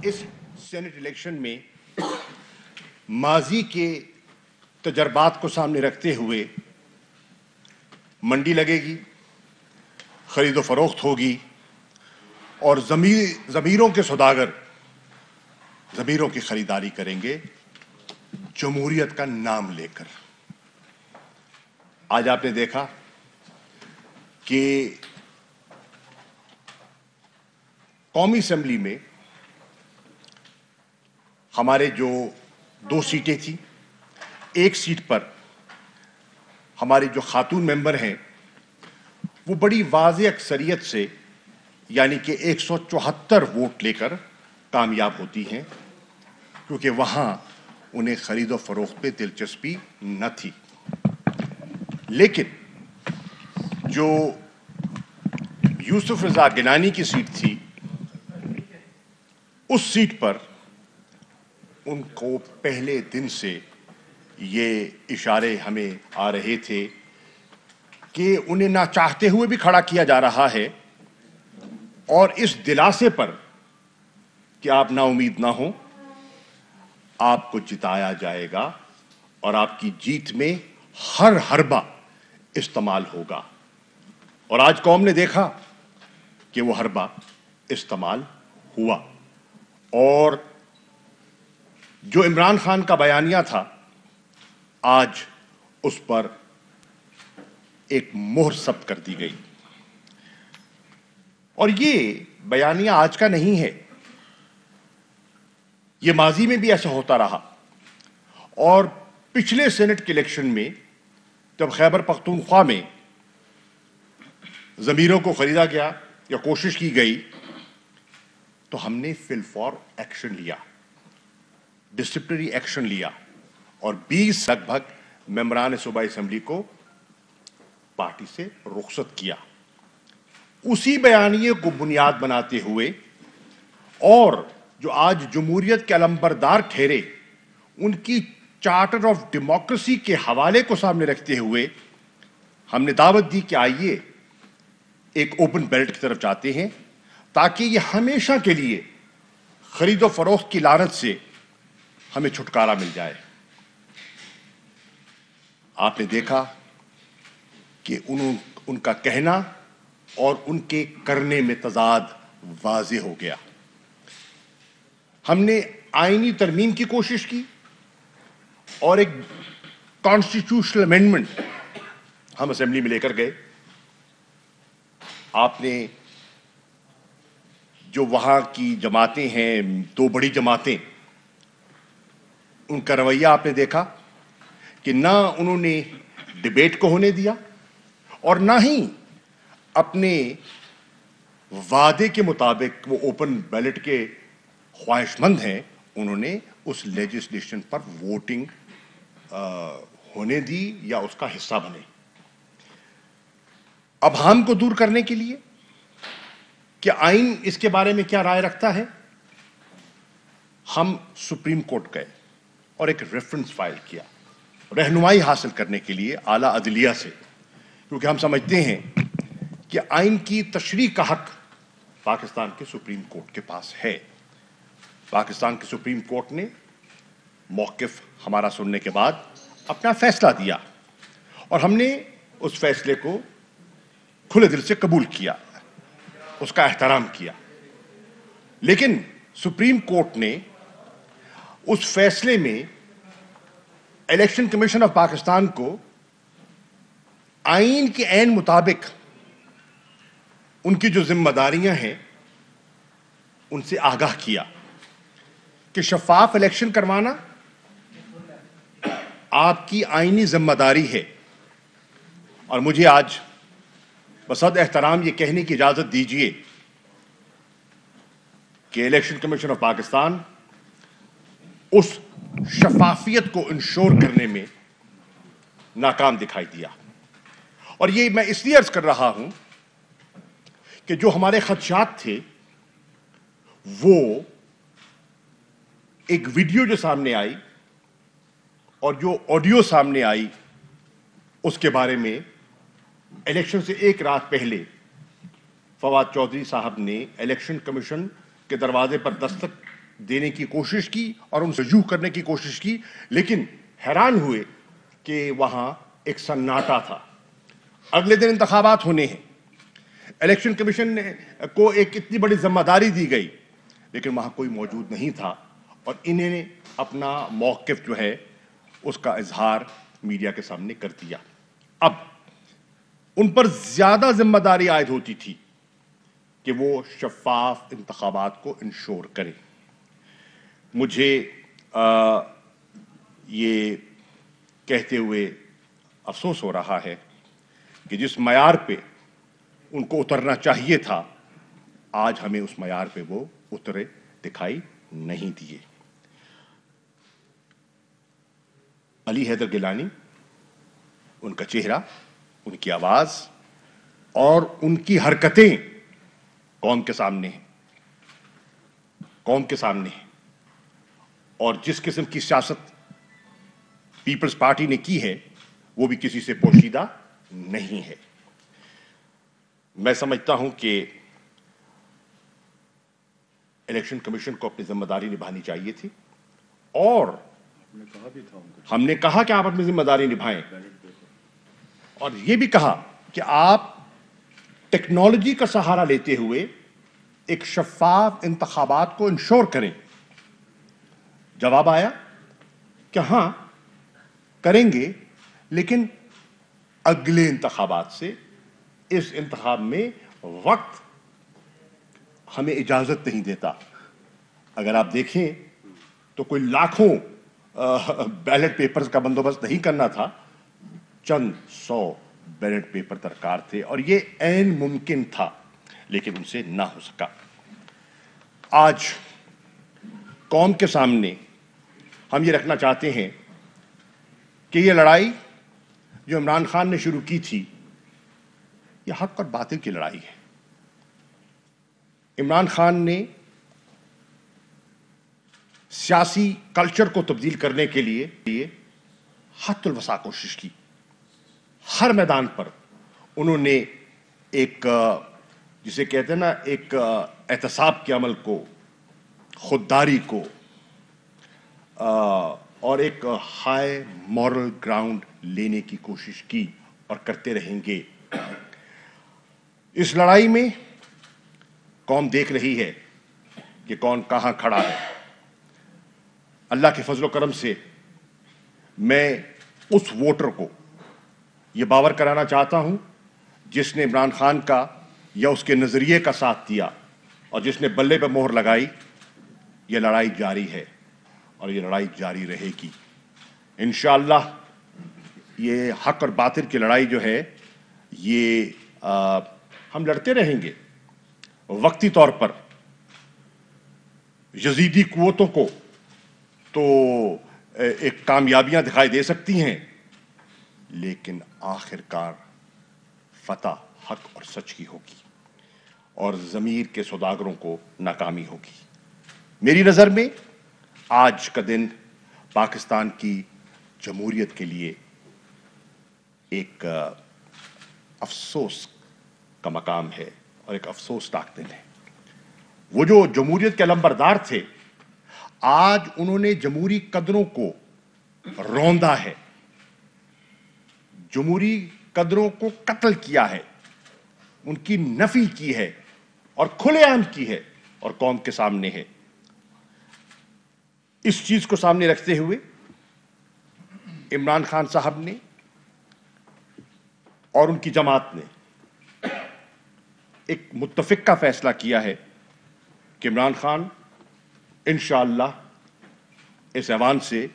اس Saint election میں ماضی کے تجربات کو سامنے رکھتے ہوئے منڈی لگے گی، خرید و فروخت ہوگی اور ضمیروں کے سوداگر ضمیروں کی خریداری کریں گے جمہوریت کا نام لے کر۔ آج آپ نے دیکھا کہ قومی اسمبلی میں ہمارے جو 2 سیٹیں تھیں، ایک سیٹ پر ہماری جو خاتون ممبر ہیں وہ بڑی واضح اکثریت سے یعنی کہ 174 ووٹ لے کر کامیاب ہوتی ہیں، کیونکہ وہاں انہیں خرید و فروخت پہ دلچسپی نہ تھی۔ لیکن جو یوسف رضا گنانی کی سیٹ تھی، اس سیٹ پر ان کو پہلے دن سے یہ اشارے ہمیں آ رہے تھے کہ انہیں نہ چاہتے ہوئے بھی کھڑا کیا جا رہا ہے، اور اس دلاسے پر کہ آپ نا امید نہ ہوں، آپ کو جتایا جائے گا اور آپ کی جیت میں ہر حربہ استعمال ہوگا۔ اور آج قوم نے دیکھا کہ وہ حربہ استعمال ہوا، اور جو عمران خان کا بیانیہ تھا آج اس پر ایک مہر ثبت کر دی گئی۔ اور یہ بیانیہ آج کا نہیں ہے، یہ ماضی میں بھی ایسا ہوتا رہا، اور پچھلے سینٹ کے الیکشن میں جب خیبر پختونخوا میں ضمیروں کو خریدا گیا یا کوشش کی گئی تو ہم نے فل فور ایکشن لیا، ڈسپلنری ایکشن لیا، اور 20 لگ بھگ ممبران صوبائی اسمبلی کو پارٹی سے رخصت کیا۔ اسی بیانیے کو بنیاد بناتے ہوئے اور جو آج جمہوریت کے علمبردار ٹھہرے ان کی چارٹر آف ڈیموکریسی کے حوالے کو سامنے رکھتے ہوئے ہم نے دعوت دی کہ آئیے ایک اوپن بیلٹ کی طرف جاتے ہیں، تاکہ یہ ہمیشہ کے لیے خرید و فروخت کی لعنت سے ہمیں چھٹکارا مل جائے۔ آپ نے دیکھا کہ ان کا کہنا اور ان کے کرنے میں تضاد واضح ہو گیا۔ ہم نے آئینی ترمیم کی کوشش کی اور ایک کانسٹیٹیوشنل امینڈمنٹ ہم اسمبلی میں لے کر گئے۔ آپ نے جو وہاں کی جماعتیں ہیں، 2 بڑی جماعتیں، ان کا رویہ آپ نے دیکھا کہ نہ انہوں نے ڈیبیٹ کو ہونے دیا اور نہ ہی اپنے وعدے کے مطابق وہ اوپن بیلٹ کے خواہش مند ہیں، انہوں نے اس لیجسلیشن پر ووٹنگ ہونے دی یا اس کا حصہ بنے۔ ابہام کو دور کرنے کے لیے کہ آئین اس کے بارے میں کیا رائے رکھتا ہے، ہم سپریم کورٹ گئے اور ایک ریفرنس فائل کیا رہنمائی حاصل کرنے کے لیے اعلیٰ عدلیہ سے، کیونکہ ہم سمجھتے ہیں کہ آئین کی تشریح کا حق پاکستان کے سپریم کورٹ کے پاس ہے۔ پاکستان کے سپریم کورٹ نے موقف ہمارا سننے کے بعد اپنا فیصلہ دیا، اور ہم نے اس فیصلے کو کھلے دل سے قبول کیا، اس کا احترام کیا۔ لیکن سپریم کورٹ نے اس فیصلے میں الیکشن کمیشن آف پاکستان کو آئین کے عین مطابق ان کی جو ذمہ داریاں ہیں ان سے آگاہ کیا کہ شفاف الیکشن کروانا آپ کی آئینی ذمہ داری ہے۔ اور مجھے آج بصد احترام یہ کہنے کی اجازت دیجیے کہ الیکشن کمیشن آف پاکستان اس شفافیت کو انشور کرنے میں ناکام دکھائی دیا۔ اور یہ میں اس لیے عرض کر رہا ہوں کہ جو ہمارے خدشات تھے وہ ایک ویڈیو جو سامنے آئی اور جو آڈیو سامنے آئی اس کے بارے میں الیکشن سے ایک رات پہلے فواد چودھری صاحب نے الیکشن کمیشن کے دروازے پر دینے کی کوشش کی اور ان سے رجوع کرنے کی کوشش کی، لیکن حیران ہوئے کہ وہاں ایک سناٹا تھا۔ اگلے دن انتخابات ہونے ہیں، الیکشن کمیشن کو ایک اتنی بڑی ذمہ داری دی گئی، لیکن وہاں کوئی موجود نہیں تھا، اور انہیں نے اپنا موقف جو ہے اس کا اظہار میڈیا کے سامنے کر دیا۔ اب ان پر زیادہ ذمہ داری عائد ہوتی تھی کہ وہ شفاف انتخابات کو انشور کریں۔ مجھے یہ کہتے ہوئے افسوس ہو رہا ہے کہ جس معیار پہ ان کو اترنا چاہیے تھا، آج ہمیں اس معیار پہ وہ اترے دکھائی نہیں دیے۔ علی حیدر گیلانی، ان کا چہرہ، ان کی آواز اور ان کی حرکتیں قوم کے سامنے ہیں، قوم کے سامنے ہیں، اور جس قسم کی سیاست پیپلز پارٹی نے کی ہے وہ بھی کسی سے پوشیدہ نہیں ہے۔ میں سمجھتا ہوں کہ الیکشن کمیشن کو اپنی ذمہ داری نبھانی چاہیے تھی، اور ہم نے کہا کہ آپ اپنی ذمہ داری نبھائیں، اور یہ بھی کہا کہ آپ ٹیکنالوجی کا سہارا لیتے ہوئے ایک شفاف انتخابات کو انشور کریں۔ جواب آیا کہ ہاں کریں گے، لیکن اگلے انتخابات سے، اس انتخاب میں وقت ہمیں اجازت نہیں دیتا۔ اگر آپ دیکھیں تو کوئی لاکھوں بیلٹ پیپرز کا بندوبست نہیں کرنا تھا، چند 100 بیلٹ پیپر درکار تھے، اور یہ عین ممکن تھا، لیکن ان سے نہ ہو سکا۔ آج قوم کے سامنے ہم یہ رکھنا چاہتے ہیں کہ یہ لڑائی جو عمران خان نے شروع کی تھی، یہ حق اور باطل کی لڑائی ہے۔ عمران خان نے سیاسی کلچر کو تبدیل کرنے کے لیے حد الوسع کوشش کی۔ ہر میدان پر انہوں نے ایک جسے کہتے ہیں نا، ایک احتساب کے عمل کو، خودداری کو، اور ایک ہائی مورل گراؤنڈ لینے کی کوشش کی، اور کرتے رہیں گے۔ اس لڑائی میں قوم دیکھ رہی ہے کہ کون کہاں کھڑا ہے۔ اللہ کے فضل و کرم سے میں اس ووٹر کو یہ باور کرانا چاہتا ہوں جس نے عمران خان کا یا اس کے نظریے کا ساتھ دیا، اور جس نے بلے پہ مہر لگائی، یہ لڑائی جاری ہے اور یہ لڑائی جاری رہے گی انشاءاللہ۔ یہ حق اور باطل کی لڑائی جو ہے، یہ ہم لڑتے رہیں گے۔ وقتی طور پر یزیدی قوتوں کو تو ایک کامیابیاں دکھائی دے سکتی ہیں، لیکن آخر کار فتح حق اور سچ کی ہوگی، اور ضمیر کے سوداگروں کو ناکامی ہوگی۔ میری نظر میں آج کا دن پاکستان کی جمہوریت کے لیے ایک افسوس کا مقام ہے، اور ایک افسوسناک دن ہے۔ وہ جو جمہوریت کے علمبردار تھے، آج انہوں نے جمہوری قدروں کو روندا ہے، جمہوری قدروں کو قتل کیا ہے، ان کی نفی کی ہے، اور کھلے عام کی ہے، اور قوم کے سامنے ہے۔ اس چیز کو سامنے رکھتے ہوئے عمران خان صاحب نے اور ان کی جماعت نے ایک متفقہ فیصلہ کیا ہے کہ عمران خان انشاءاللہ اس ایوان سے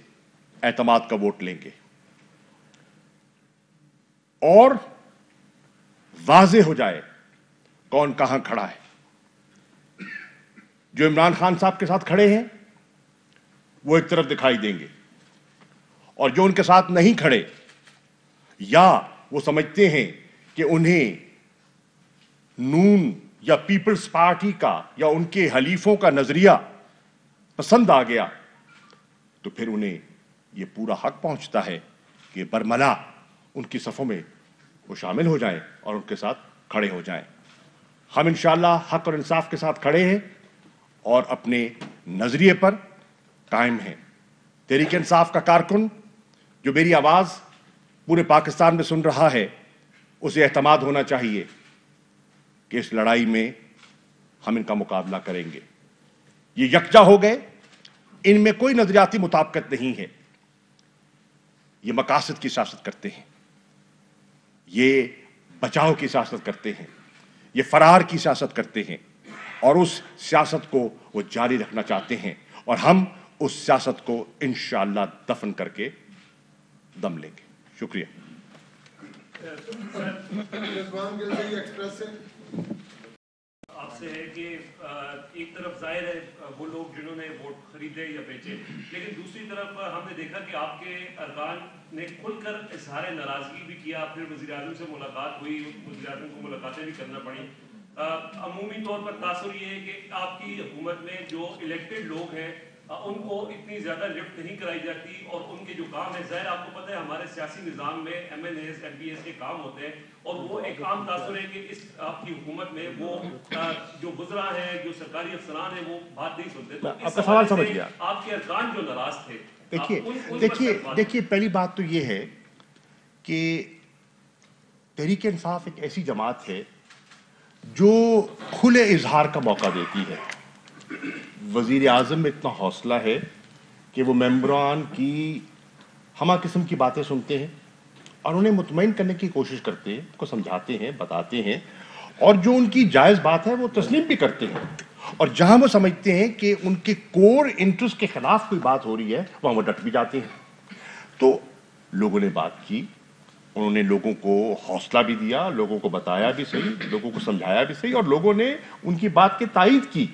اعتماد کا ووٹ لیں گے، اور واضح ہو جائے کون کہاں کھڑا ہے۔ جو عمران خان صاحب کے ساتھ کھڑے ہیں وہ ایک طرف دکھائی دیں گے، اور جو ان کے ساتھ نہیں کھڑے، یا وہ سمجھتے ہیں کہ انہیں نون یا پیپلز پارٹی کا یا ان کے حلیفوں کا نظریہ پسند آ گیا، تو پھر انہیں یہ پورا حق پہنچتا ہے کہ برملا ان کی صفوں میں وہ شامل ہو جائیں اور ان کے ساتھ کھڑے ہو جائیں۔ ہم انشاءاللہ حق اور انصاف کے ساتھ کھڑے ہیں، اور اپنے نظریے پر قائم ہیں. تحریک انصاف کا کارکن جو میری آواز پورے پاکستان میں سن رہا ہے, اسے اعتماد ہونا چاہیے کہ اس لڑائی میں ہم ان کا مقابلہ کریں گے. یہ یکجا ہو گئے, ان میں کوئی نظریاتی مطابقت نہیں ہے. یہ مقاصد کی سیاست کرتے ہیں, یہ بچاؤ کی سیاست کرتے ہیں, یہ فرار کی سیاست کرتے ہیں, اور اس سیاست کو وہ جاری رکھنا چاہتے ہیں, اور ہم اس سیاست کو انشاءاللہ دفن کر کے دم لیں گے. شکریہ. آپ سے ہے کہ ایک طرف ظاہر ہے وہ لوگ جنہوں نے ووٹ خریدے یا بیچے, لیکن دوسری طرف ہم نے دیکھا کہ آپ کے ارکان نے کھل کر اظہار ناراضگی بھی کیا, پھر وزیر اعظم سے ملاقات ہوئی, وزیر اعظم کو ملاقاتیں بھی کرنا پڑیں. عمومی طور پر تاثر یہ ہے کہ آپ کی حکومت میں جو الیکٹڈ لوگ ہیں ان کو اتنی زیادہ لفٹ نہیں کرائی جاتی, اور ان کے جو کام ہے, ظاہر آپ کو پتہ ہے ہمارے سیاسی نظام میں MNAs MPs کے کام ہوتے ہیں, اور وہ ایک عام تاثر ہے کہ اس آپ کی حکومت میں وہ جو وزراء ہیں, جو سرکاری افسران ہیں, وہ بات نہیں سنتے. تو آپ کا سوال سمجھ گیا. آپ کے ارکان جو ناراض تھے, دیکھیے پہلی بات تو یہ ہے کہ تحریک انصاف ایک ایسی جماعت ہے جو کھلے اظہار کا موقع دیتی ہے. وزیر اعظم میں اتنا حوصلہ ہے کہ وہ ممبران کی ہمہ قسم کی باتیں سنتے ہیں اور انہیں مطمئن کرنے کی کوشش کرتے ہیں, کو سمجھاتے ہیں, بتاتے ہیں, اور جو ان کی جائز بات ہے وہ تسلیم بھی کرتے ہیں, اور جہاں وہ سمجھتے ہیں کہ ان کے کور انٹرسٹ کے خلاف کوئی بات ہو رہی ہے وہاں وہ ڈٹ بھی جاتے ہیں. تو لوگوں نے بات کی, انہوں نے لوگوں کو حوصلہ بھی دیا, لوگوں کو بتایا بھی صحیح, لوگوں کو سمجھایا بھی صحیح, اور لوگوں نے ان کی بات کی تائید کی,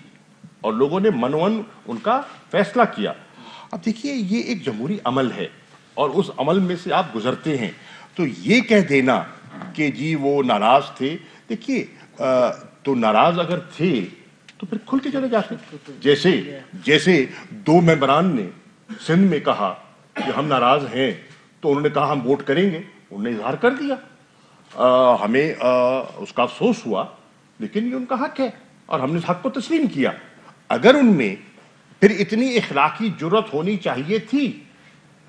اور لوگوں نے منون ان کا فیصلہ کیا. اب دیکھیے یہ ایک جمہوری عمل ہے, اور اس عمل میں سے آپ گزرتے ہیں, تو یہ کہہ دینا کہ جی وہ ناراض تھے, دیکھیے تو ناراض اگر تھے تو پھر کھل کے چلے جاتے. جیسے دو ممبران نے سندھ میں کہا کہ ہم ناراض ہیں, تو انہوں نے کہا ہم ووٹ کریں گے, انہوں نے اظہار کر دیا, ہمیں اس کا افسوس ہوا, لیکن یہ ان کا حق ہے اور ہم نے اس حق کو تسلیم کیا. اگر ان میں پھر اتنی اخلاقی جرت ہونی چاہیے تھی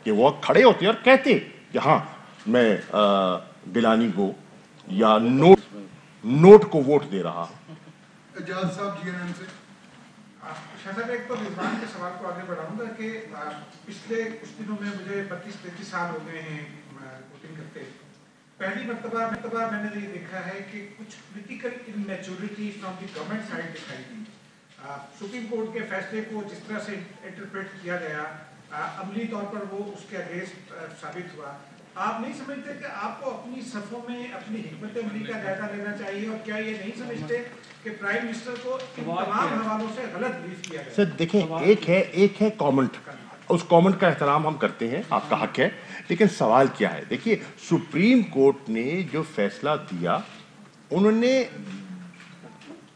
کہ وہ کھڑے ہوتے اور کہتے کہ ہاں میں گیلانی کو یا نوٹ کو ووٹ دے رہا ہوں. اجاز صاحب جی این ایم سے. شاہ صاحب ایک تو رضوان کے سوال کو آگے بڑھاؤں گا کہ پچھلے کچھ دنوں میں مجھے 32-33 سال ہو گئے ہیں ووٹنگ کرتے. پہلی مرتبہ میں نے یہ دیکھا ہے کہ کچھ political immaturity from the government side دکھائی دی. سپریم کورٹ کے فیصلے کو جس طرح سے انٹرپریٹ کیا گیا, عملی طور پر وہ اس کے اگینسٹ ثابت ہوا. آپ نہیں سمجھتے کہ آپ کو اپنی صفوں میں اپنی حکمت عملی کا جائزہ لینا چاہیے, اور کیا یہ نہیں سمجھتے کہ پرائم منسٹر کو ان تمام حوالوں سے غلط بریف کیا گیا؟ سر دیکھیں, ایک ہے کامنٹ, اس کامنٹ کا احترام ہم کرتے ہیں, آپ کا حق ہے, لیکن سوال کیا ہے. دیکھیے سپریم کورٹ نے جو فیصلہ دیا, انہوں نے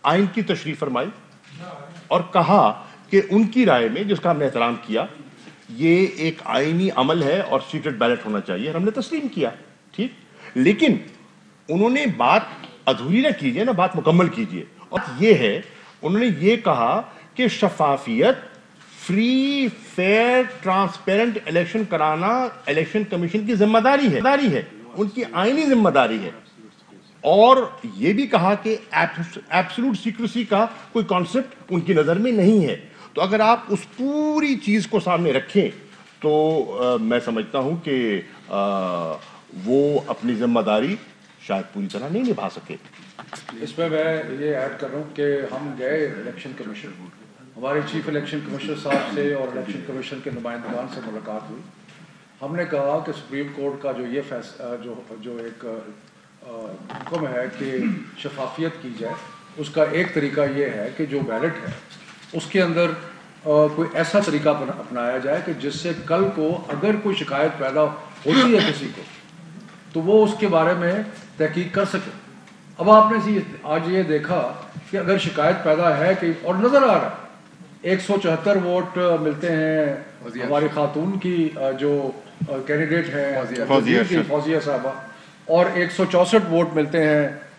آئین کی تشریح فرمائی اور کہا کہ ان کی رائے میں, جس کا ہم نے احترام کیا, یہ ایک آئینی عمل ہے اور سیکرٹ بیلٹ ہونا چاہیے, اور ہم نے تسلیم کیا, ٹھیک. لیکن انہوں نے بات ادھوری نہ کیجیے نا, بات مکمل کیجیے. اور یہ ہے, انہوں نے یہ کہا کہ شفافیت, فری فیئر ٹرانسپیرنٹ الیکشن کرانا الیکشن کمیشن کی ذمہ داری ہے, ان کی آئینی ذمہ داری ہے. اور یہ بھی کہا کہ ایبسولوٹ سیکریسی کا کوئی کانسیپٹ ان کی نظر میں نہیں ہے. تو اگر آپ اس پوری چیز کو سامنے رکھیں تو میں سمجھتا ہوں کہ وہ اپنی ذمہ داری شاید پوری طرح نہیں نبھا سکے. اس میں یہ ایڈ کر رہا ہوں کہ ہم گئے الیکشن کمیشن, ہمارے چیف الیکشن کمشنر صاحب سے اور الیکشن کمیشن کے نمائندگان سے ملاقات ہوئی. ہم نے کہا کہ سپریم کورٹ کا جو یہ فیصلہ جو ایک حکم ہے کہ شفافیت کی جائے, اس کا ایک طریقہ یہ ہے کہ جو بیلٹ ہے اس کے اندر کوئی ایسا طریقہ اپنایا جائے کہ جس سے کل کو اگر کوئی شکایت پیدا ہوتی ہے کسی کو تو وہ اس کے بارے میں تحقیق کر سکے. اب آپ نے آج یہ دیکھا کہ اگر شکایت پیدا ہے کہ, اور نظر آ رہا ہے 174 ووٹ ملتے ہیں ہماری خاتون کی جو کینڈیڈیٹ ہیں فوزیہ صاحبہ, اور 164 ووٹ ملتے ہیں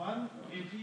180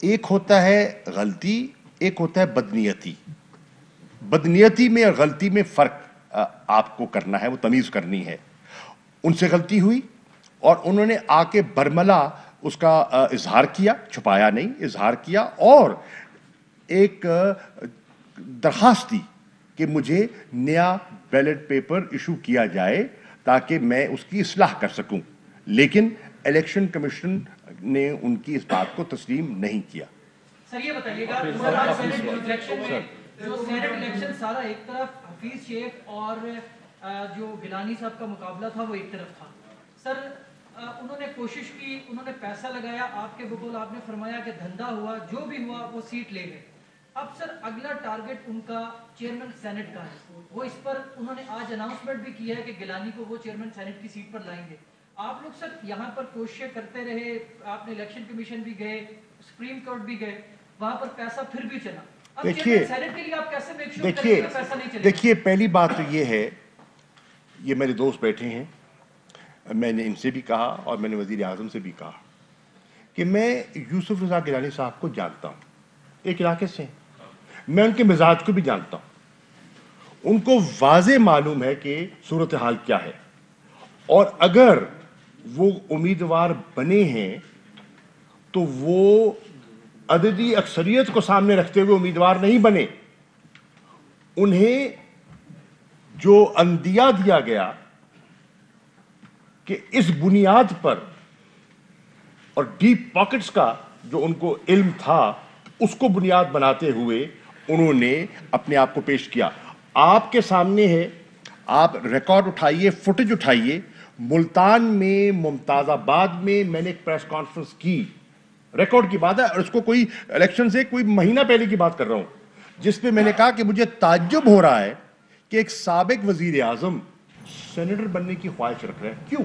ایک ہوتا ہے غلطی, ایک ہوتا ہے بدنیتی. بدنیتی میں اور غلطی میں فرق آپ کو کرنا ہے, وہ تمیز کرنی ہے. ان سے غلطی ہوئی اور انہوں نے آ کے برملا اس کا اظہار کیا, چھپایا نہیں, اظہار کیا, اور ایک درخواست دی کہ مجھے نیا بیلٹ پیپر ایشو کیا جائے تاکہ میں اس کی اصلاح کر سکوں. لیکن الیکشن کمیشن نے ان کی اس بات کو تسلیم نہیں کیا. سر یہ بتائیے گا, جو سینٹ الیکشن سارا ایک طرف حفیظ شیخ اور جو گیلانی صاحب کا مقابلہ تھا وہ ایک طرف تھا. سر انہوں نے کوشش کی, انہوں نے پیسہ لگایا, آپ کے بقول آپ نے فرمایا کہ دھندا ہوا, جو بھی ہوا وہ سیٹ لے گئے. اب سر اگلا ٹارگٹ ان کا چیئرمین سینٹ کا ہے, وہ اس پر انہوں نے آج اناؤنسمنٹ بھی کیا ہے کہ گیلانی کو وہ چیئرمین سینٹ کی سیٹ پر لائیں گے. آپ لوگ سر یہاں پر کوششیں کرتے رہے, آپ نے الیکشن کمیشن بھی گئے, سپریم کورٹ بھی گئے, وہاں پر پیسہ پھر بھی چلا. دیکھیے پہلی بات تو یہ ہے, یہ میرے دوست بیٹھے ہیں, میں نے ان سے بھی کہا اور میں نے وزیر اعظم سے بھی کہا کہ میں یوسف رضا گیلانی صاحب کو جانتا ہوں, ایک علاقے سے, میں ان کے مزاج کو بھی جانتا ہوں. ان کو واضح معلوم ہے کہ صورتحال کیا ہے, اور اگر وہ امیدوار بنے ہیں تو وہ عددی اکثریت کو سامنے رکھتے ہوئے امیدوار نہیں بنے. انہیں جو عندیہ دیا گیا کہ اس بنیاد پر اور ڈیپ پاکٹس کا جو ان کو علم تھا اس کو بنیاد بناتے ہوئے انہوں نے اپنے آپ کو پیش کیا. آپ کے سامنے ہے, آپ ریکارڈ اٹھائیے, فوٹیج اٹھائیے. ملتان میں, ممتاز آباد میں میں نے ایک پریس کانفرنس کی, ریکارڈ کی بات ہے, اور اس کو کوئی الیکشن سے کوئی مہینہ پہلے کی بات کر رہا ہوں, جس پہ میں نے کہا کہ مجھے تعجب ہو رہا ہے کہ ایک سابق وزیر اعظم سینیٹر بننے کی خواہش رکھ رہے ہیں. کیوں؟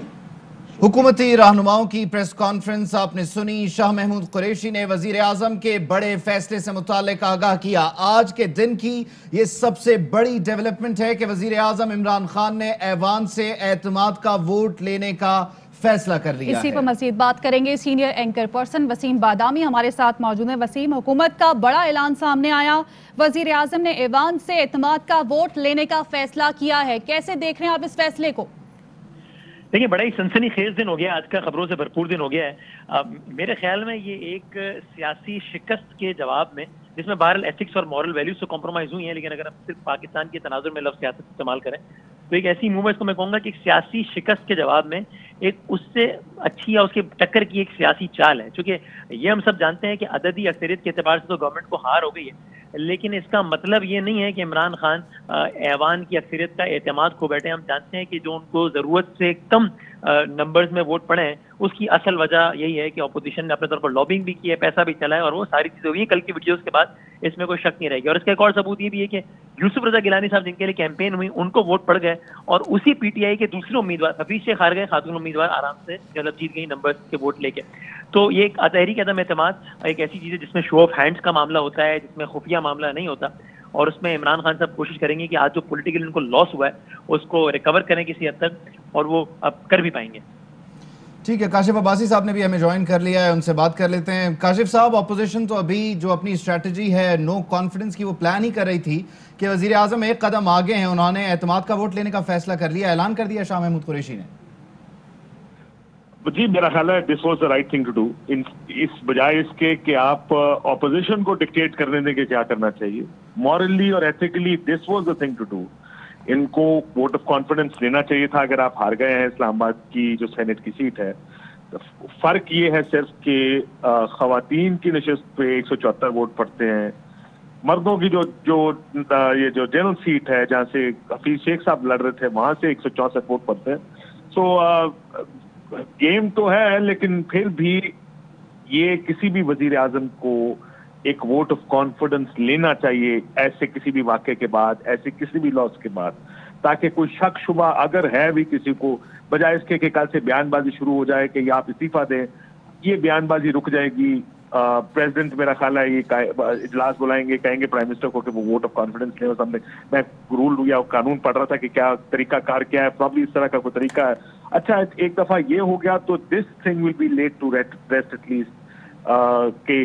حکومتی رہنماؤں کی پریس کانفرنس آپ نے سنی. شاہ محمود قریشی نے وزیر اعظم کے بڑے فیصلے سے متعلق آگاہ کیا. آج کے دن کی یہ سب سے بڑی ڈیولپمنٹ ہے کہ وزیر اعظم عمران خان نے ایوان سے اعتماد کا ووٹ لینے کا فیصلہ کر لیا ہے. اسی پر مزید بات کریں گے. سینئر اینکر پرسن وسیم بادامی ہمارے ساتھ موجود ہیں. وسیم, حکومت کا بڑا اعلان سامنے آیا, وزیر اعظم نے ایوان سے اعتماد کا ووٹ لینے کا فیصلہ کیا ہے. کیسے دیکھ رہے ہیں آپ اس فیصلے کو؟ دیکھیں, بڑا ہی سنسنی خیز دن ہو گیا, آج کا خبروں سے بھرپور دن ہو گیا ہے. میرے خیال میں یہ ایک سیاسی شکست کے جواب میں, جس میں بہرحال ایتھکس اور مورل ویلیوز سے کمپرومائز ہوئی ہیں, لیکن اگر ہم صرف پاکستان کے تناظر میں لفظ سیاست استعمال کریں تو ایک ایسی موومنٹ کو میں کہوں گا کہ ایک سیاسی شکست کے جواب میں ایک اس سے اچھی یا اس کے ٹکر کی ایک سیاسی چال ہے. چونکہ یہ ہم سب جانتے ہیں کہ عددی اکثریت کے اعتبار سے تو گورنمنٹ کو ہار ہو گئی ہے, لیکن اس کا مطلب یہ نہیں ہے کہ عمران خان ایوان کی اکثریت کا اعتماد کھو بیٹھے. ہم جانتے ہیں کہ جو ان کو ضرورت سے کم نمبرز میں ووٹ پڑے ہیں, اس کی اصل وجہ یہی ہے کہ اپوزیشن نے اپنے طور پر لابنگ بھی کی ہے, پیسہ بھی چلا ہے, اور وہ ساری چیزیں ہوئی ہیں. کل کی ویڈیوز کے بعد اس میں کوئی شک نہیں رہے گی. اور اس کا ایک اور ثبوت یہ بھی ہے کہ یوسف رضا گیلانی صاحب جن کے لیے کیمپین ہوئی, ان کو ووٹ پڑ گئے, اور اسی پی ٹی آئی کے دوسرے امیدوار حفیظ شیخ ہار گئے, خاتون امیدوار آرام سے مطلب جیت گئی نمبر کے ووٹ لے کے. تو یہ ایک تحریک عدم اعتماد ایک ایسی چیز ہے جس میں شو آف ہینڈز کا معاملہ ہوتا ہے, جس میں خفیہ معاملہ نہیں ہوتا, اور اس میں عمران خان صاحب کوشش کریں گے کہ آج جو پولیٹیکل ان کو لاس ہوا ہے اس کو ریکور کریں کسی حد تک, اور وہ اب کر بھی پائیں گے. ٹھیک ہے, کاشف عباسی صاحب نے بھی ہمیں جوائن کر لیا ہے, ان سے بات کر لیتے ہیں. کاشف صاحب, اپوزیشن تو ابھی جو اپنی اسٹریٹجی ہے نو کانفیڈنس کی, وہ پلان ہی کر رہی تھی کہ وزیر اعظم ایک قدم آگے ہیں, انہوں نے اعتماد کا ووٹ لینے کا فیصلہ کر لیا, اعلان کر دیا شاہ محمود قریشی نے. جی, میرا خیال ہے this was the right thing to do. اس بجائے اس کے کہ آپ اپوزیشن کو ڈکٹیٹ کرنے دیں کہ کیا کرنا چاہیے, مورلی اور ethically this was the thing to do. ان کو ووٹ آف کانفیڈنس لینا چاہیے تھا. اگر آپ ہار گئے ہیں اسلام آباد کی جو سینٹ کی سیٹ ہے, فرق یہ ہے صرف کہ خواتین کی نشست پہ 174 ووٹ پڑتے ہیں, مردوں کی یہ جو جنرل سیٹ ہے جہاں سے حفیظ شیخ صاحب لڑ رہے تھے, وہاں سے 164 ووٹ پڑتے ہیں. سو گیم تو ہے, لیکن پھر بھی یہ کسی بھی وزیر اعظم کو ایک ووٹ آف کانفیڈنس لینا چاہیے ایسے کسی بھی واقعے کے بعد, ایسے کسی بھی لاس کے بعد, تاکہ کوئی شک شبہ اگر ہے بھی کسی کو, بجائے اس کے کہ کل سے بیان بازی شروع ہو جائے کہ یہ آپ استعفیٰ دیں, یہ بیان بازی رک جائے گی. پریزیڈنٹ میرا خیال ہے یہ اجلاس بلائیں گے, کہیں گے پرائم منسٹر کو کہ وہ ووٹ آف کانفیڈنس لیں. سامنے میں رول یا قانون پڑھ رہا تھا کہ کیا طریقہ کار کیا ہے, پرابلی اس طرح کا کوئی طریقہ ہے. اچھا, ایک دفعہ یہ ہو گیا تو this thing will be laid to rest at least, کہ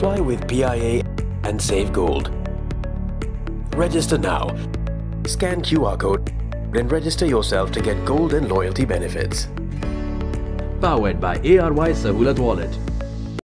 Fly with PIA and save gold. Register now. Scan QR code and register yourself to get gold and loyalty benefits. Powered by ARY Sahulat Wallet.